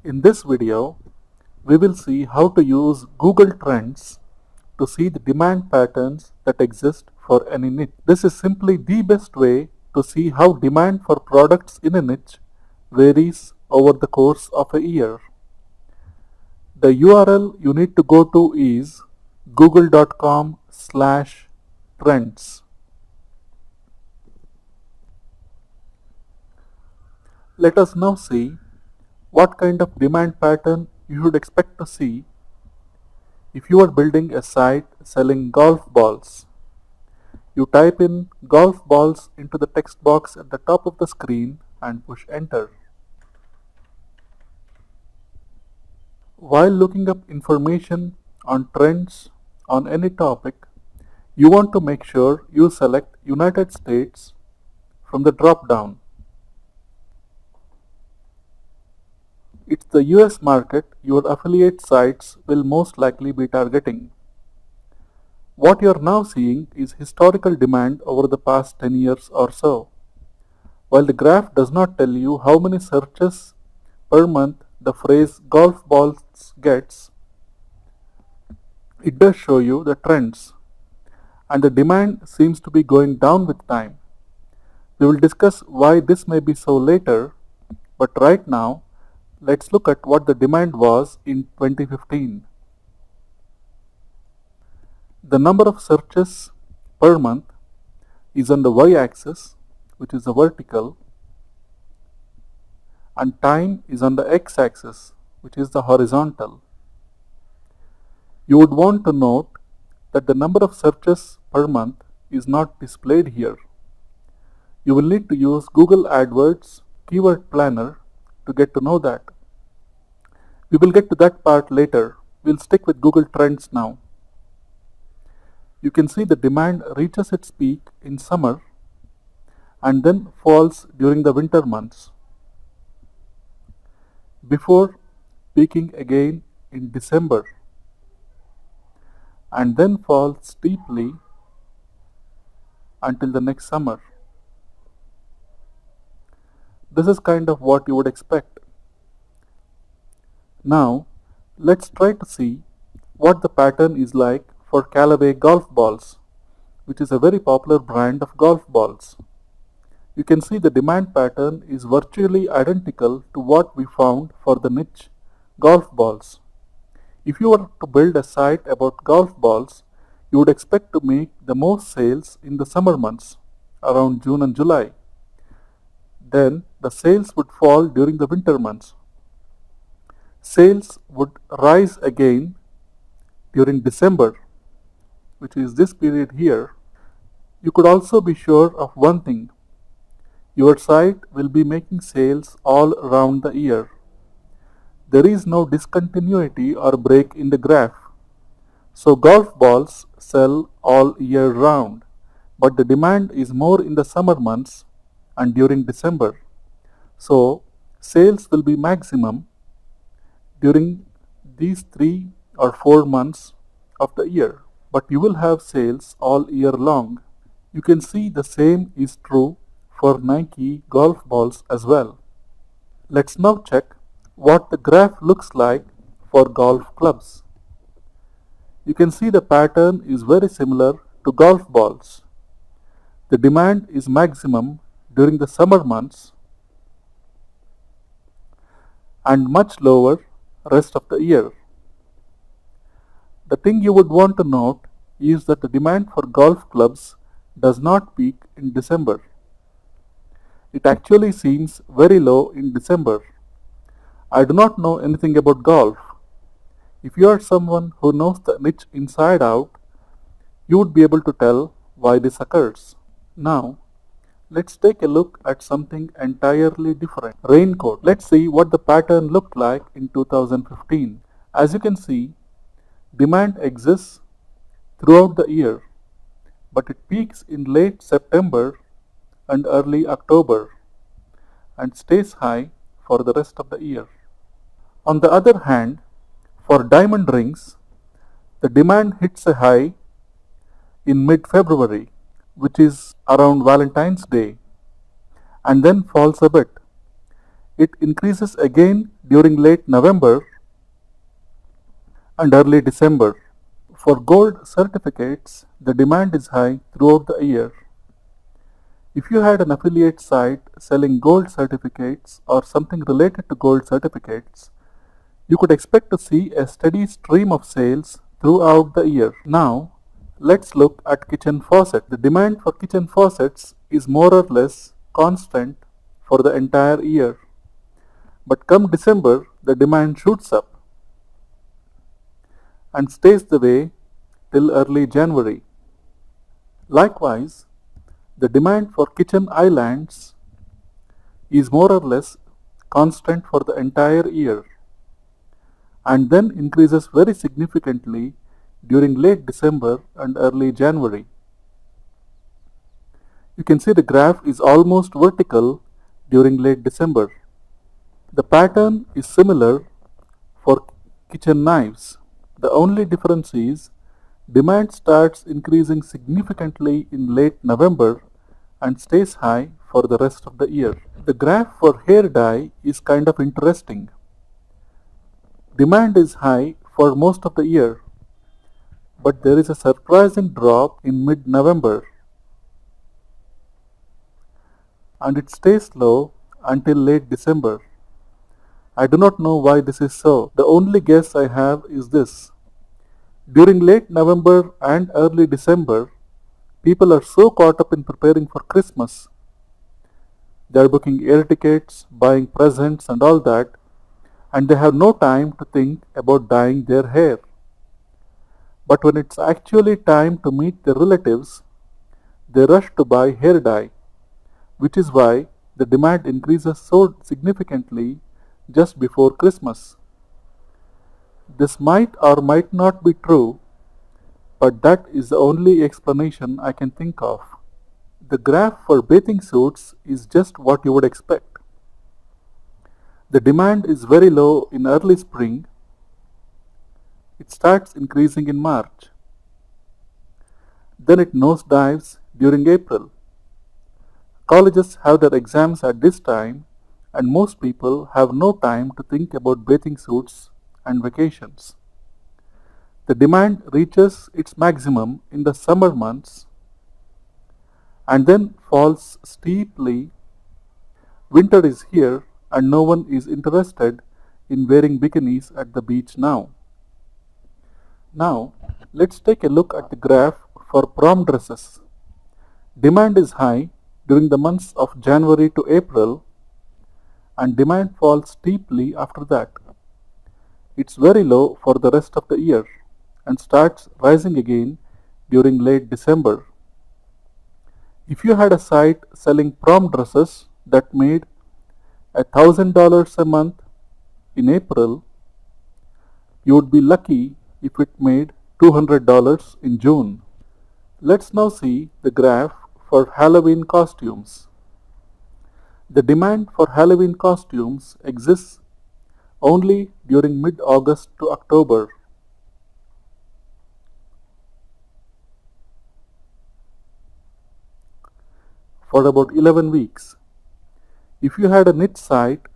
In this video, we will see how to use Google Trends to see the demand patterns that exist for any niche. This is simply the best way to see how demand for products in a niche varies over the course of a year. The URL you need to go to is google.com/trends. Let us now see what kind of demand pattern you should expect to see if you are building a site selling golf balls. You type in golf balls into the text box at the top of the screen and push enter. While looking up information on trends on any topic, you want to make sure you select United States from the drop down. It's the US market your affiliate sites will most likely be targeting. What you're now seeing is historical demand over the past 10 years or so. While the graph does not tell you how many searches per month the phrase golf balls gets, it does show you the trends, and the demand seems to be going down with time. We will discuss why this may be so later, but right now, let's look at what the demand was in 2015. The number of searches per month is on the y-axis, which is the vertical, and time is on the x-axis, which is the horizontal. You would want to note that the number of searches per month is not displayed here. You will need to use Google AdWords Keyword Planner to get to know that. We will get to that part later. We'll stick with Google Trends now. You can see the demand reaches its peak in summer and then falls during the winter months, before peaking again in December, and then falls steeply until the next summer. This is kind of what you would expect. Now, let's try to see what the pattern is like for Callaway golf balls, which is a very popular brand of golf balls. You can see the demand pattern is virtually identical to what we found for the niche golf balls. If you were to build a site about golf balls, you would expect to make the most sales in the summer months, around June and July. Then the sales would fall during the winter months. Sales would rise again during December, which is this period here. You could also be sure of one thing: your site will be making sales all around the year. There is no discontinuity or break in the graph. So golf balls sell all year round, but the demand is more in the summer months and during December. So sales will be maximum during these 3 or 4 months of the year, but you will have sales all year long. You can see the same is true for Nike golf balls as well. Let's now check what the graph looks like for golf clubs. You can see the pattern is very similar to golf balls. The demand is maximum during the summer months and much lower rest of the year. The thing you would want to note is that the demand for golf clubs does not peak in December. It actually seems very low in December. I do not know anything about golf. If you are someone who knows the niche inside out, you would be able to tell why this occurs. Now, let's take a look at something entirely different. Raincoat. Let's see what the pattern looked like in 2015. As you can see, demand exists throughout the year, but it peaks in late September and early October and stays high for the rest of the year. On the other hand, for diamond rings, the demand hits a high in mid-February, which is around Valentine's Day, and then falls a bit. It increases again during late November and early December. For gold certificates, the demand is high throughout the year. If you had an affiliate site selling gold certificates or something related to gold certificates, you could expect to see a steady stream of sales throughout the year. Now, let's look at kitchen faucet. The demand for kitchen faucets is more or less constant for the entire year. But come December, the demand shoots up and stays the way till early January. Likewise, the demand for kitchen islands is more or less constant for the entire year and then increases very significantly during late December and early January. You can see the graph is almost vertical during late December. The pattern is similar for kitchen knives. The only difference is demand starts increasing significantly in late November and stays high for the rest of the year. The graph for hair dye is kind of interesting. Demand is high for most of the year, but there is a surprising drop in mid-November and it stays low until late December. I do not know why this is so. The only guess I have is this. During late November and early December, people are so caught up in preparing for Christmas. They are booking air tickets, buying presents and all that, and they have no time to think about dyeing their hair. But when it's actually time to meet their relatives, they rush to buy hair dye, which is why the demand increases so significantly just before Christmas. This might or might not be true, but that is the only explanation I can think of. The graph for bathing suits is just what you would expect. The demand is very low in early spring. It starts increasing in March. Then it nosedives during April. Colleges have their exams at this time, and most people have no time to think about bathing suits and vacations. The demand reaches its maximum in the summer months and then falls steeply. Winter is here and no one is interested in wearing bikinis at the beach now. Now, let's take a look at the graph for prom dresses. Demand is high during the months of January to April and demand falls steeply after that. It's very low for the rest of the year and starts rising again during late December. If you had a site selling prom dresses that made $1,000 a month in April, you would be lucky if it made $200 in June. Let's now see the graph for Halloween costumes. The demand for Halloween costumes exists only during mid-August to October. For about 11 weeks. If you had a niche site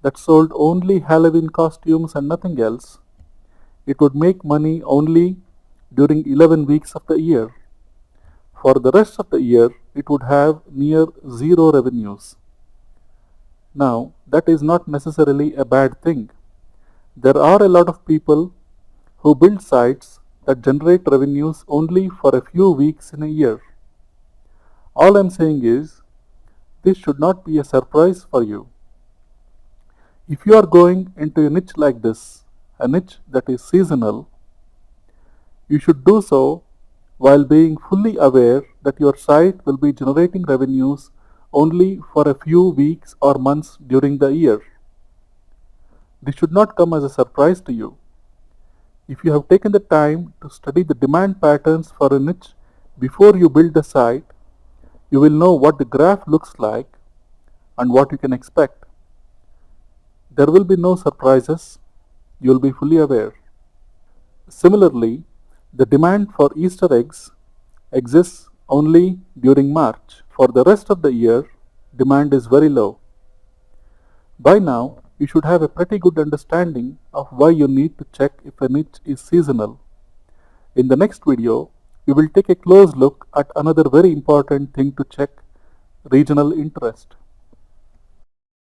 that sold only Halloween costumes and nothing else, it would make money only during 11 weeks of the year. For the rest of the year, it would have near zero revenues. Now, that is not necessarily a bad thing. There are a lot of people who build sites that generate revenues only for a few weeks in a year. All I'm saying is, this should not be a surprise for you. If you are going into a niche like this, a niche that is seasonal, you should do so while being fully aware that your site will be generating revenues only for a few weeks or months during the year. This should not come as a surprise to you. If you have taken the time to study the demand patterns for a niche before you build the site, you will know what the graph looks like and what you can expect. There will be no surprises. You will be fully aware. Similarly, the demand for Easter eggs exists only during March. For the rest of the year, demand is very low. By now, you should have a pretty good understanding of why you need to check if a niche is seasonal. In the next video, we will take a close look at another very important thing to check: regional interest.